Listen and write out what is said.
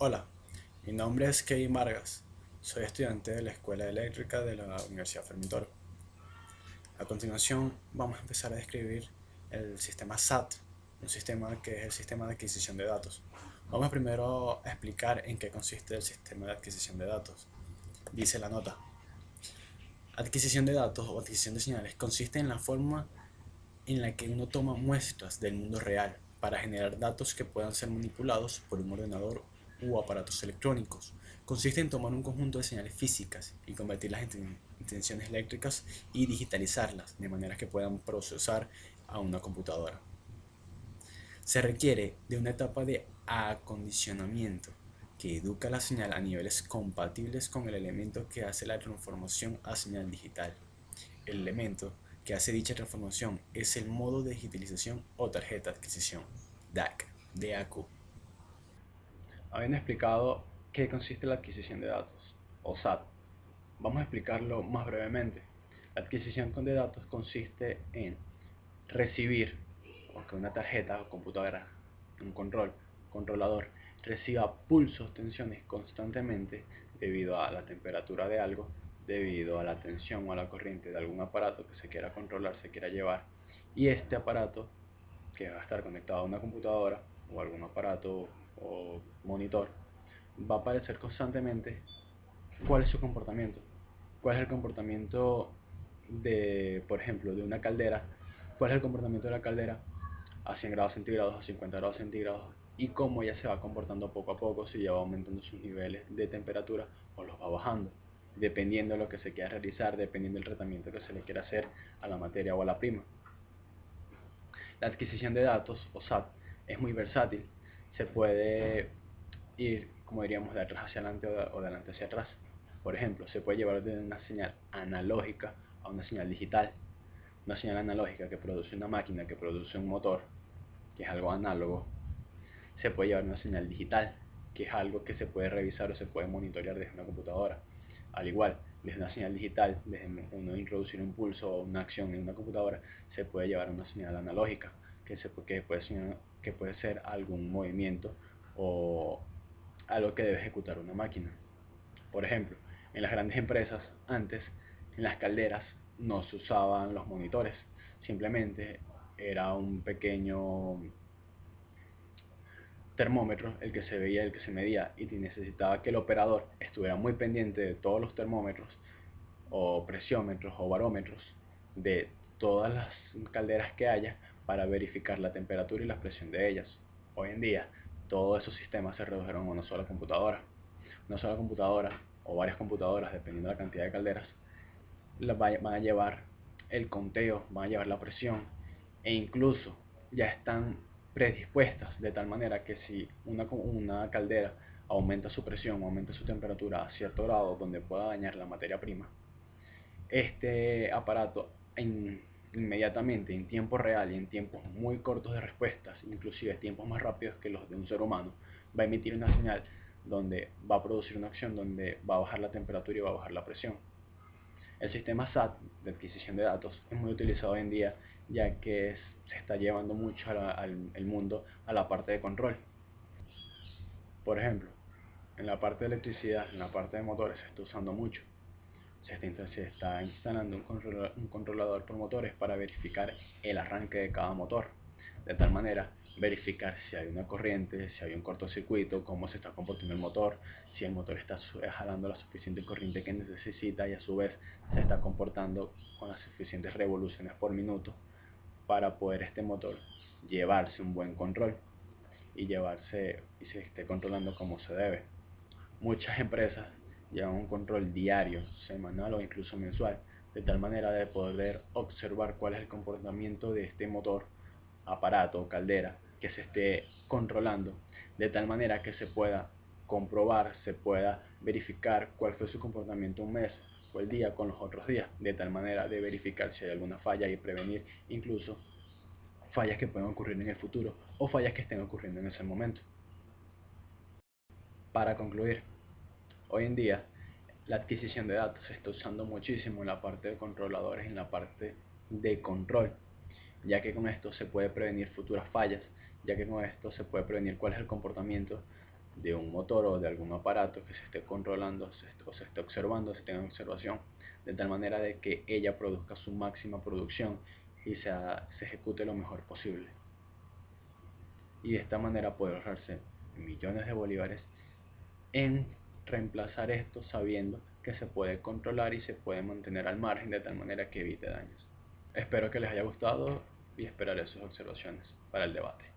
Hola, mi nombre es Kevin Vargas. Soy estudiante de la Escuela Eléctrica de la Universidad Fermín Toro. A continuación, vamos a empezar a describir el sistema SAT, un sistema que es el sistema de adquisición de datos. Vamos primero a explicar en qué consiste el sistema de adquisición de datos. Dice la nota: adquisición de datos o adquisición de señales consiste en la forma en la que uno toma muestras del mundo real para generar datos que puedan ser manipulados por un ordenador u aparatos electrónicos. Consiste en tomar un conjunto de señales físicas y convertirlas en tensiones eléctricas y digitalizarlas de manera que puedan procesar a una computadora. Se requiere de una etapa de acondicionamiento que educa la señal a niveles compatibles con el elemento que hace la transformación a señal digital. El elemento que hace dicha transformación es el modo de digitalización o tarjeta de adquisición, DAQ. Habiendo explicado qué consiste la adquisición de datos, o SAT, vamos a explicarlo más brevemente. La adquisición de datos consiste en recibir, o que una tarjeta o computadora, un controlador, reciba pulsos, tensiones constantemente debido a la temperatura de algo, debido a la tensión o a la corriente de algún aparato que se quiera controlar, se quiera llevar, y este aparato que va a estar conectado a una computadora o algún aparato o monitor va a aparecer constantemente cuál es su comportamiento, cuál es el comportamiento de, por ejemplo, de una caldera, cuál es el comportamiento de la caldera a 100 grados centígrados, a 50 grados centígrados, y cómo ella se va comportando poco a poco, si ya va aumentando sus niveles de temperatura o los va bajando, dependiendo de lo que se quiera realizar, dependiendo del tratamiento que se le quiera hacer a la materia o a la prima. La adquisición de datos, o SAT, es muy versátil. Se puede ir, como diríamos, de atrás hacia adelante o de adelante hacia atrás. Por ejemplo, se puede llevar de una señal analógica a una señal digital. Una señal analógica que produce una máquina, que produce un motor, que es algo análogo, se puede llevar una señal digital, que es algo que se puede revisar o se puede monitorear desde una computadora. Al igual, desde una señal digital, desde uno introducir un pulso o una acción en una computadora, se puede llevar una señal analógica, que puede ser algún movimiento o algo que debe ejecutar una máquina. Por ejemplo, en las grandes empresas, antes, en las calderas, no se usaban los monitores, simplemente era un pequeño termómetro el que se veía, el que se medía, y necesitaba que el operador estuviera muy pendiente de todos los termómetros o presiómetros o barómetros de todas las calderas que haya para verificar la temperatura y la presión de ellas. Hoy en día todos esos sistemas se redujeron a una sola computadora o varias computadoras dependiendo de la cantidad de calderas van a llevar el conteo, van a llevar la presión, e incluso ya están predispuestas de tal manera que si una caldera aumenta su presión o aumenta su temperatura a cierto grado donde pueda dañar la materia prima, este aparato inmediatamente, en tiempo real y en tiempos muy cortos de respuestas, inclusive tiempos más rápidos que los de un ser humano, va a emitir una señal donde va a producir una acción donde va a bajar la temperatura y va a bajar la presión. El sistema SAT de adquisición de datos es muy utilizado hoy en día, ya que se está llevando mucho al mundo a la parte de control. Por ejemplo, en la parte de electricidad, en la parte de motores se está usando mucho. Se está instalando un controlador por motores para verificar el arranque de cada motor. De tal manera, verificar si hay una corriente, si hay un cortocircuito, cómo se está comportando el motor, si el motor está jalando la suficiente corriente que necesita y a su vez se está comportando con las suficientes revoluciones por minuto para poder este motor llevarse un buen control y se esté controlando como se debe. Muchas empresas llevan un control diario, semanal o incluso mensual, de tal manera de poder observar cuál es el comportamiento de este motor, aparato o caldera que se esté controlando, de tal manera que se pueda comprobar, se pueda verificar cuál fue su comportamiento un mes o el día con los otros días, de tal manera de verificar si hay alguna falla y prevenir incluso fallas que puedan ocurrir en el futuro o fallas que estén ocurriendo en ese momento. Para concluir, hoy en día la adquisición de datos se está usando muchísimo en la parte de controladores, en la parte de control, ya que con esto se puede prevenir futuras fallas, ya que con esto se puede prevenir cuál es el comportamiento de un motor o de algún aparato que se esté controlando o se esté observando, se tenga en observación, de tal manera de que ella produzca su máxima producción y se ejecute lo mejor posible. Y de esta manera puede ahorrarse millones de bolívares en reemplazar esto sabiendo que se puede controlar y se puede mantener al margen de tal manera que evite daños. Espero que les haya gustado y esperaré sus observaciones para el debate.